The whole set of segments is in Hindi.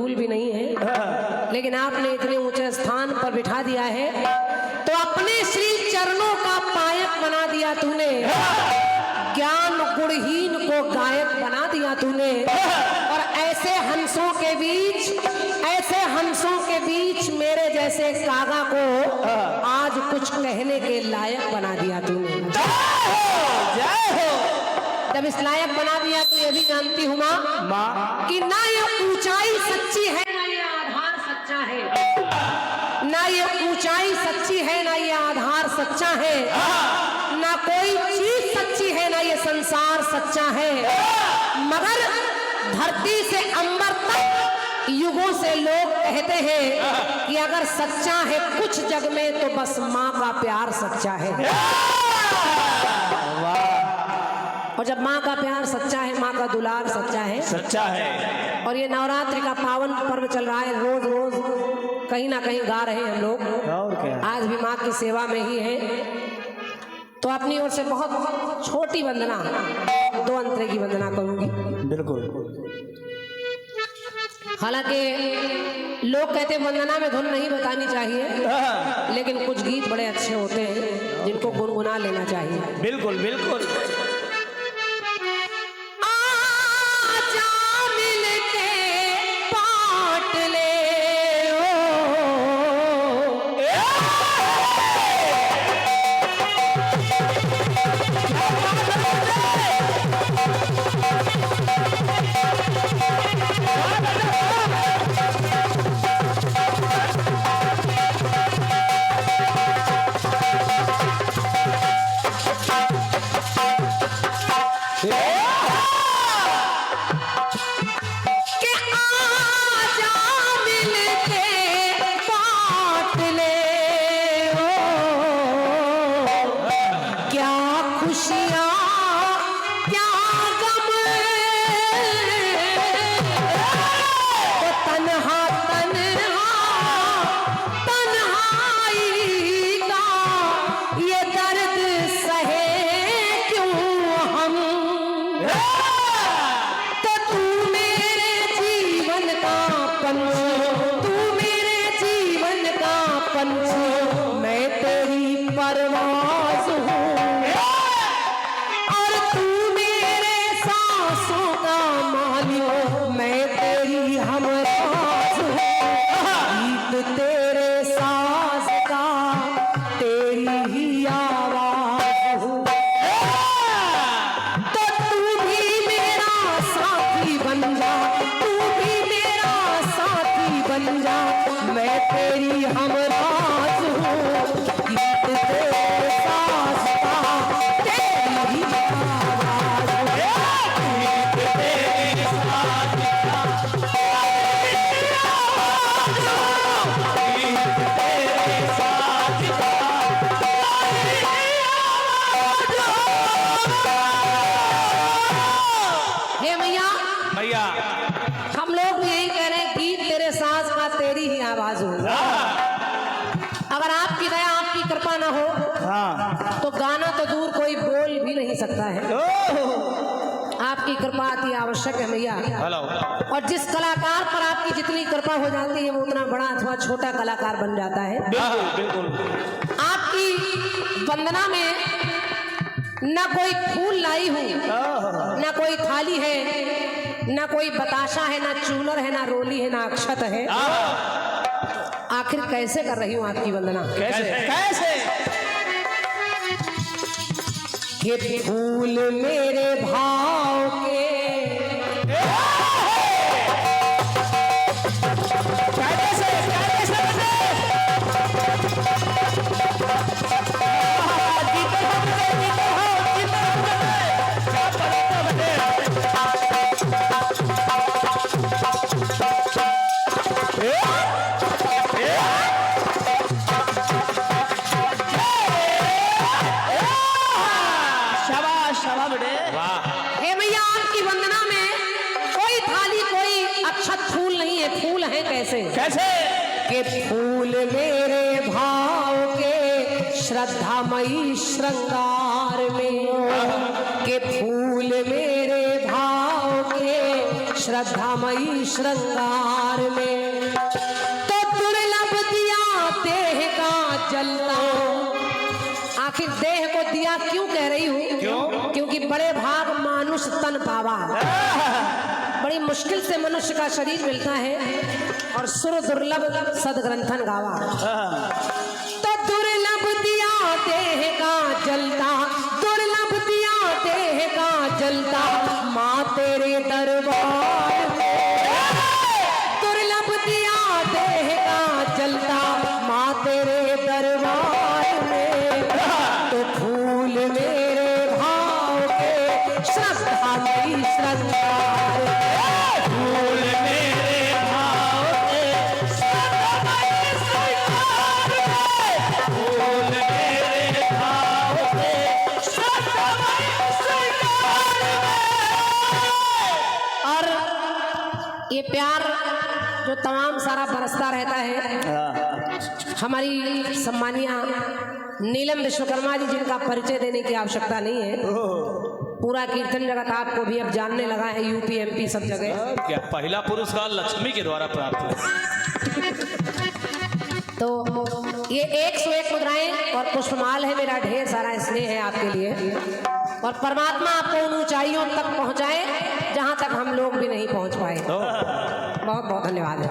धूल भी नहीं है, लेकिन आपने इतने ऊंचे स्थान पर बिठा दिया है, तो अपने श्री चरणों का पायक बना दिया तूने, ज्ञान गुणहीन को गायक बना दिया तूने, और ऐसे हंसों के बीच मेरे जैसे कागा को आज कुछ कहने के लायक बना दिया तूने। जय हो। जब इस लायक बना दिया तो ये भी जानती हूँ माँ कि ना ये ऊंचाई सच्ची है ना ये आधार सच्चा है, ना ये ऊंचाई सच्ची है ना ये आधार सच्चा है, ना कोई चीज सच्ची है ना ये संसार सच्चा है, मगर धरती से अंबर तक युगों से लोग कहते हैं कि अगर सच्चा है कुछ जग में तो बस माँ का प्यार सच्चा है। और जब माँ का प्यार सच्चा है, माँ का दुलार सच्चा है, और ये नवरात्रि का पावन पर्व चल रहा है, रोज रोज कहीं ना कहीं गा रहे हैं हम लोग, और क्या? आज भी माँ की सेवा में ही है, तो अपनी ओर से बहुत छोटी वंदना, 2 अंतरे की वंदना करूंगी। बिल्कुल। हालांकि लोग कहते वंदना में धुन नहीं बतानी चाहिए, लेकिन कुछ गीत बड़े अच्छे होते हैं जिनको गुनगुना लेना चाहिए। बिल्कुल बिल्कुल। तो गाना तो दूर कोई बोल भी नहीं सकता है, आपकी कृपा अति आवश्यक है भैया। और जिस कलाकार पर आपकी जितनी कृपा हो जाती है वो उतना बड़ा अथवा छोटा कलाकार बन जाता है। बिल्कुल। आपकी वंदना में न कोई फूल लाई हूँ, न कोई थाली है, न कोई बताशा है, न चूनर है, न रोली है, न अक्षत है। आखिर कैसे कर रही हूँ आपकी वंदना? कैसे? ये फूल मेरे भाव के कैसे? कि फूल मेरे भाव के श्रद्धामयी श्रृंगार में, कि फूल मेरे भाव के श्रद्धामयी श्रृंगार में। तो दुर्लभ दिया देह का जलता। आखिर देह को दिया क्यों कह रही हूँ? क्यों? क्योंकि बड़े भाग मानुष तन पावा। बड़ी मुश्किल से मनुष्य का शरीर मिलता है और सुर दुर्लभ सदग्रंथन गावा। तो दुर्लभ दिया देह का जलता, दुर्लभ दिया देह का जलता, माँ तेरे दरबार में। दुर्लभ दिया देह का जलता, माँ तेरे दरबार में। तो फूल मेरे भाव के श्रद्धामयी श्रृंगार। फूल मेरे भाव के श्रद्धामयी श्रृंगार में। फूल मेरे भाव के श्रद्धामयी श्रृंगार में। और ये प्यार जो तमाम सारा बरसता रहता है, हमारी सम्मानिया नीलम विश्वकर्मा जी, जिनका परिचय देने की आवश्यकता नहीं है। पूरा कीर्तन जगत आपको भी अब जानने लगा है, यूपी एमपी सब जगह। क्या पहला पुरस्कार लक्ष्मी के द्वारा प्राप्त हुआ। तो ये 101 मुद्राएं और पुष्पमाल है, मेरा ढेर सारा स्नेह है आपके लिए। और परमात्मा आपको उन ऊंचाइयों तक पहुंचाए जहां तक हम लोग भी नहीं पहुंच पाए। बहुत बहुत धन्यवाद है।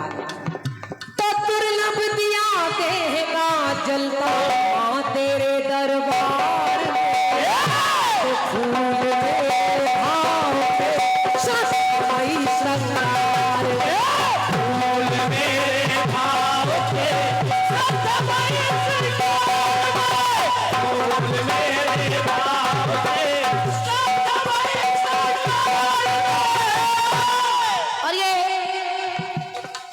तो दुर्लभ दिया देह का जलता, माँ तेरे दरबार में। तो फूल मेरे भाव के श्रद्धामयी श्रृंगार में। फूल मेरे भाव के श्रद्धामयी श्रृंगार में। फूल मेरे भाव के श्रद्धामयी श्रृंगार में। और ये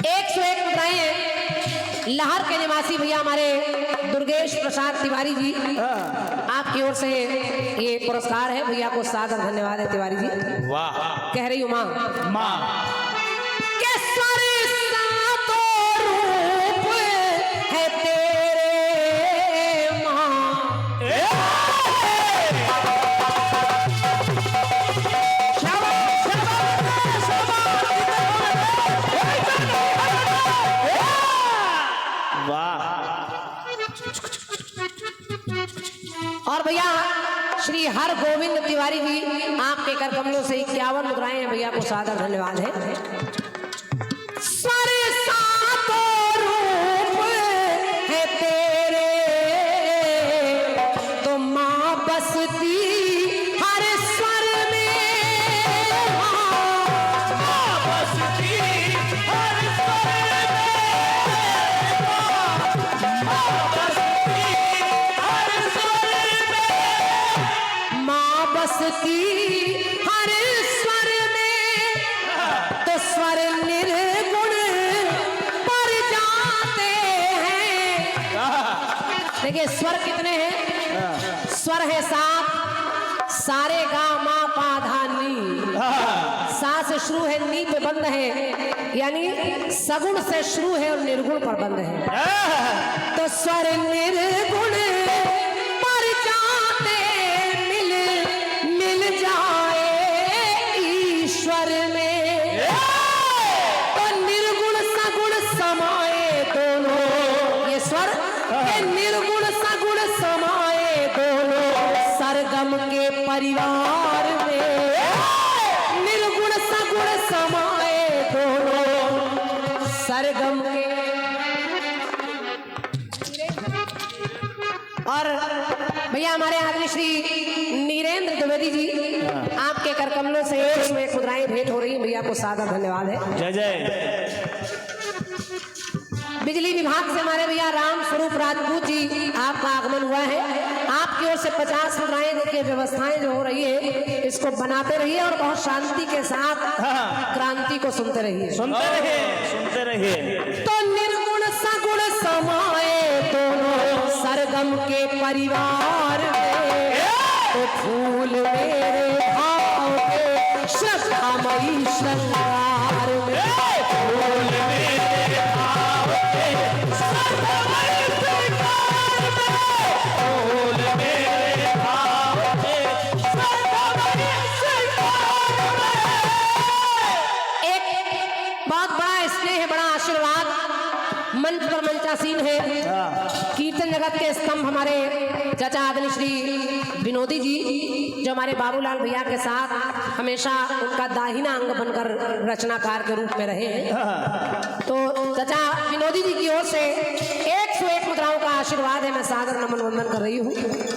101 मुद्राएं लाहौर के निवासी भैया हमारे दुर्गेश प्रसाद तिवारी जी, आपकी ओर से ये पुरस्कार है। भैया को सादर धन्यवाद है तिवारी जी। वाह। कह रही हूँ माँ माँ के स्वर सातों रूप है तेरे माँ। और भैया श्री हर गोविंद तिवारी जी, आपके कर कमलों से 51 मुद्राएं हैं। भैया को सादर धन्यवाद है। स्वर सातों रूप है तेरे, तो माँ बसती हर स्वर में। माँ बसती हर स्वर में। माँ बसती हर स्वर में। माँ बसती हर स्वर में। तो स्वर निर्गुण पर जाते हैं। देखिए स्वर कितने हैं? स्वर है 7, सारे गा मा पा धा नी। सा से शुरू है, नी पे बंद है, यानी सगुण से शुरू है और निर्गुण पर बंद है। तो स्वर निर्गुण पर जाते, मिल जाए ईश्वर में। तो निर्गुण सगुण समाए दोनों, ये स्वर के निर्गुण सगुण समाए दोनों सरगम के परिवार में। निर्गुण सगुण समाए दोनों सरगम के। और भैया हमारे आदमी श्री नीरेंद्र द्विवेदी जी, आपके कर कमलों से 101 मुद्राएं भेंट हो रही हैं। भैया को सादर धन्यवाद है। जय जय। बिजली विभाग से हमारे भैया राम स्वरूप राजपूत जी, आपका आगमन हुआ है। आपकी ओर से 50 मुद्राएं देखिए, व्यवस्थाएं जो हो रही है इसको बनाते रहिए और बहुत शांति के साथ क्रांति को सुनते रहिए। सुनते रहिए, सुनते रहिए। तो निर्गुण सगुण समाए दोनों सरगम के परिवार में। तो फूल मेरे भाव के श्रद्धामयी श्रृंगार में। फूल मेरे भाव के श्रद्धामयी श्रृंगार में। फूल मेरे भाव के श्रद्धामयी श्रृंगार में। आशीर्वाद मंच पर मंचासीन है कीर्तन जगत के स्तंभ हमारे चाचा आदरणीय श्री विनोदी जी, जो हमारे बाबूलाल भैया के साथ हमेशा उनका दाहिना अंग बनकर रचनाकार के रूप में रहे हैं। तो चाचा विनोदी जी की ओर से 101 मुद्राओं का आशीर्वाद है। मैं सादर नमन वंदन कर रही हूँ,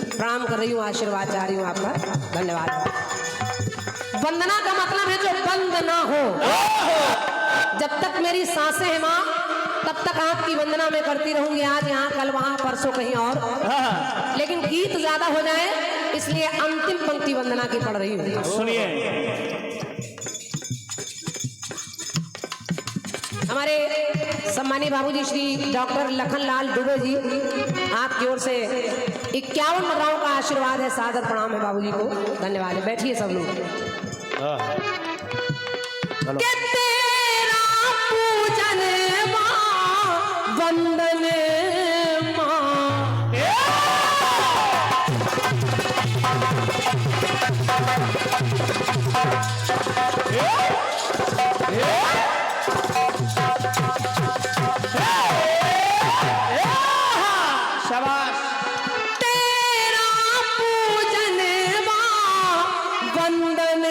प्रणाम कर रही हूँ, आशीर्वाद चाह रही हूँ आपका। धन्यवाद। वंदना का मतलब है जो बंद ना हो। जब तक मेरी सांसें हैं माँ, तब तक आपकी वंदना मैं करती रहूंगी। आज यहाँ, कल वहां, परसों कहीं और। लेकिन गीत ज्यादा हो जाए इसलिए अंतिम पंक्ति वंदना की पढ़ रही हूँ। सुनिए। हमारे सम्मानीय बाबूजी श्री डॉक्टर लखनलाल दुबे जी, आपकी ओर से 51 मुद्राओं का आशीर्वाद है। सादर प्रणाम है बाबूजी को। धन्यवाद है। बैठिए सब लोग। के तेरा पूजन मां, वंदन मां, शाबाश। तेरा पूजन मां, वंदन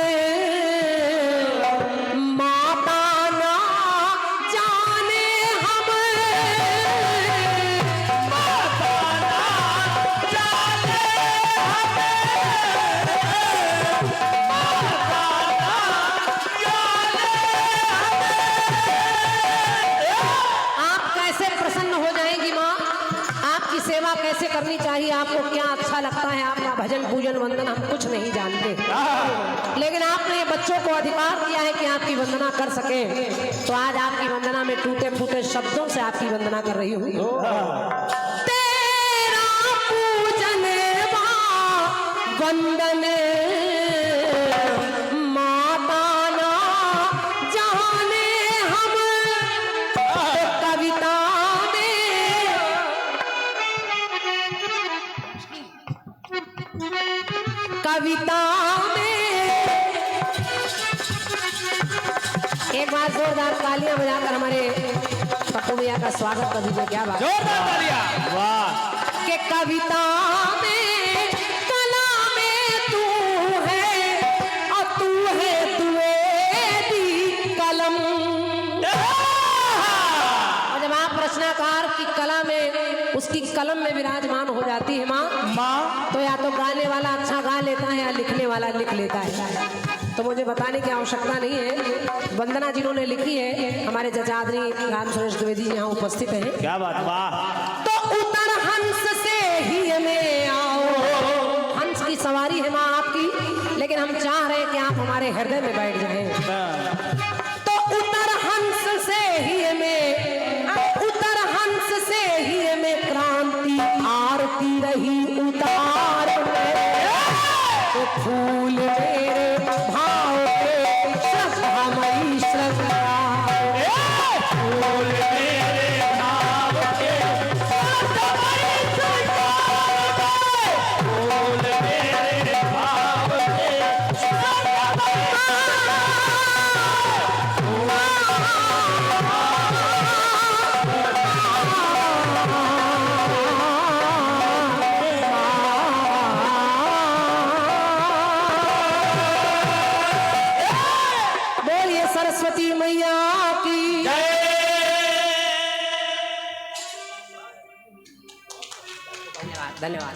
माता ना जाने हम, माता ना जाने आप कैसे प्रसन्न हो जाएंगी माँ? आपकी सेवा कैसे करनी चाहिए, आपको क्या अच्छा लगता है, आपका भजन पूजन वंदन हम कुछ नहीं जानते, लेकिन आपने ये बच्चों को अधिकार दिया है कि आपकी वंदना कर सके। तो आज आपकी वंदना में टूटे फूटे शब्दों से आपकी वंदना कर रही हूँ। तेरा पूजन मां, वंदन माता ना जाने हम, कविता में एक बार जोरदार तालियां बजाकर हमारे पप्पू भैया का स्वागत कर दीजिए। क्या बात, जोरदार तालियां। वाह। कि कविता में कला में तू है, और तू है द्विवेदी कलम। और जब आप रचनाकार की कला में, उसकी कलम में विराजमान हो जाती है माँ, तो या तो गाने वाला अच्छा गा लेता है या लिखने वाला लिख लेता है। तो मुझे बताने की आवश्यकता नहीं है। वंदना जिन्होंने लिखी है हमारे चाचा आदरणीय राम सुरेश द्विवेदी यहाँ उपस्थित हैं। क्या बात। वाह। तो उतर हंस से ही में आओ। हंस की सवारी है माँ आपकी, लेकिन हम चाह रहे हैं कि आप हमारे हृदय में बैठ जाएं। तो उतर हंस से ही में, उतर हंस से ही में क्रांति आरती रही उतार में। तो फूल मेरे भाव के श्रद्धामयी श्रद्धा, फूल मेरे भाव के श्रद्धामयी श्रद्धा, फूल मेरे भाव के श्रद्धामयी सरस्वती मैया की जय। धन्यवाद।